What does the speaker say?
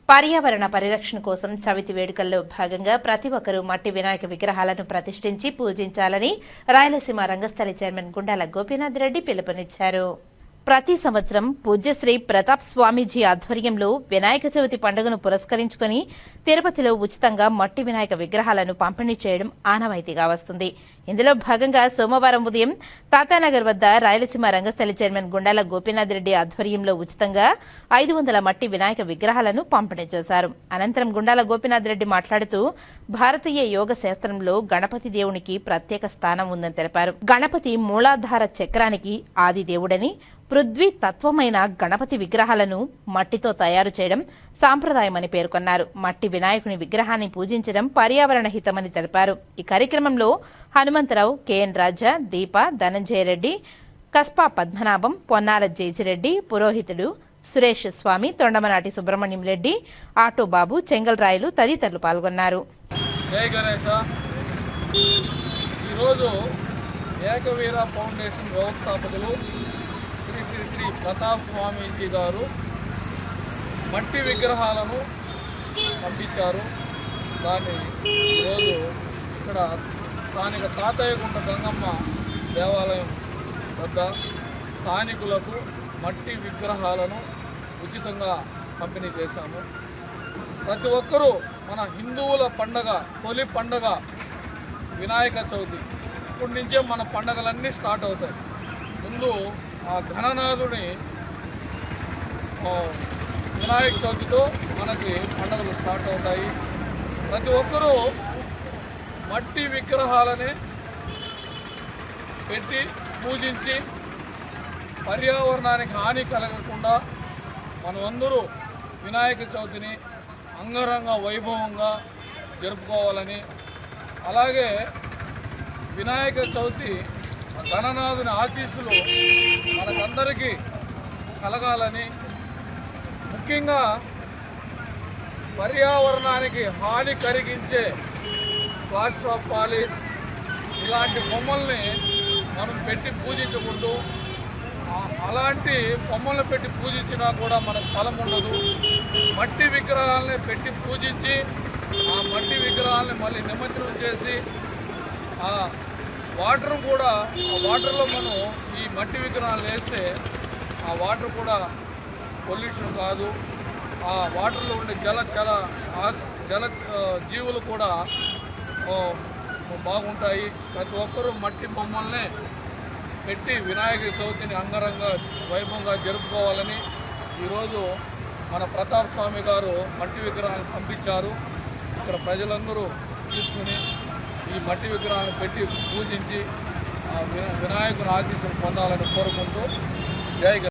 పర్యావరణ పరిరక్షణ కోసం చవితి వేడుకల్లో భాగంగా ప్రతి ఒక్కరూ మట్టి వినాయక విగ్రహాలను ప్రతిష్ఠించి పూజించాలని రాయలసీమ రంగస్థలి చైర్మన్ గుండాల గోపీనాథ్ రెడ్డి పిలుపునిచ్చారు. ప్రతి సంవత్సరం పూజ్యశ్రీ ప్రతాప్ స్వామీజీ ఆధ్వర్యంలో వినాయక చవితి పండుగను పురస్కరించుకుని తిరుపతిలో ఉచితంగా మట్టి వినాయక విగ్రహాలను పంపిణీ చేయడం ఆనవాయితీగా వస్తుంది. ఇందులో భాగంగా సోమవారం ఉదయం తాతానగర్ వద్ద రాయలసీమ రంగస్థలి చైర్మన్ గుండాల గోపీనాథ్ రెడ్డి ఆధ్వర్యంలో ఉచితంగా 500 మట్టి వినాయక విగ్రహాలను పంపిణీ చేశారు. అనంతరం గుండాల గోపీనాథ్ రెడ్డి మాట్లాడుతూ భారతీయ యోగ శాస్త్రంలో గణపతి దేవునికి ప్రత్యేక స్థానం ఉందని తెలిపారు. గణపతి మూలాధార చక్రానికి ఆది దేవుడని, పృథ్వీ తత్వమైన గణపతి విగ్రహాలను మట్టితో తయారు చేయడం సాంప్రదాయమని పేర్కొన్నారు. మట్టి వినాయకుని విగ్రహాన్ని పూజించడం పర్యావరణ హితమని తెలిపారు. ఈ కార్యక్రమంలో హనుమంతరావు, కెఎన్ రాజా, దీప, ధనంజయ రెడ్డి, కస్పా పద్మనాభం, పొన్నాల జేజిరెడ్డి, పురోహితుడు సురేష్ స్వామి, తొండమనాటి సుబ్రహ్మణ్యం రెడ్డి, ఆటో బాబు, చెంగల్రాయలు తదితరులు పాల్గొన్నారు. జై గణేశ. ఈరోజు ఏకవీర ఫౌండేషన్ వ్యవస్థాపకులు శ్రీ శ్రీ శ్రీ ప్రతాప్ స్వామీజీ గారు మట్టి విగ్రహాలను పంపించారు. దాన్ని ఈరోజు ఇక్కడ స్థానిక తాతయ్యగుంట గంగమ్మ దేవాలయం వద్ద స్థానికులకు మట్టి విగ్రహాలను ఉచితంగా పంపిణీ చేశాము. ప్రతి ఒక్కరూ మన హిందువుల పండగ, తొలి పండగ వినాయక చవితి. ఇప్పటి నుంచే మన పండగలన్నీ స్టార్ట్ అవుతాయి. ముందు ఆ ఘననాథుని వినాయక చవితితో మనకి పండుగలు స్టార్ట్ అవుతాయి. ప్రతి ఒక్కరూ మట్టి విగ్రహాలని పెట్టి పూజించి పర్యావరణానికి హాని కలగకుండా మనమందరూ వినాయక చవితిని అంగరంగ వైభవంగా జరుపుకోవాలని, అలాగే వినాయక చవితి గణనాథుని ఆశీస్సులు మనకందరికీ కలగాలని, ముఖ్యంగా పర్యావరణానికి హాని కలిగించే ప్లాస్టర్ ఆఫ్ పారిస్ ఇలాంటి బొమ్మల్ని మనం పెట్టి పూజించకూడదు. అలాంటి బొమ్మలను పెట్టి పూజించినా కూడా మనకు ఫలం ఉండదు. మట్టి విగ్రహాలని పెట్టి పూజించి ఆ మట్టి విగ్రహాలని మళ్ళీ నిమజ్జనం చేసి ఆ వాటర్ కూడా, ఆ వాటర్లో మనం ఈ మట్టి విగ్రహాలు వేస్తే ఆ వాటర్ కూడా పొల్యూషన్ కాదు. ఆ వాటర్లో ఉండే జల జీవులు కూడా బాగుంటాయి. ప్రతి ఒక్కరూ మట్టి బొమ్మల్ని పెట్టి వినాయక చవితిని అంగరంగ వైభవంగా జరుపుకోవాలని ఈరోజు మన ప్రతాప్ స్వామి గారు మట్టి విగ్రహాలను పంపించారు. ఇక్కడ ప్రజలందరూ తీసుకుని ఈ మట్టి విగ్రహాలను పెట్టి పూజించి వినాయకుని ఆశీస్సులు పొందాలని కోరుకుంటూ జై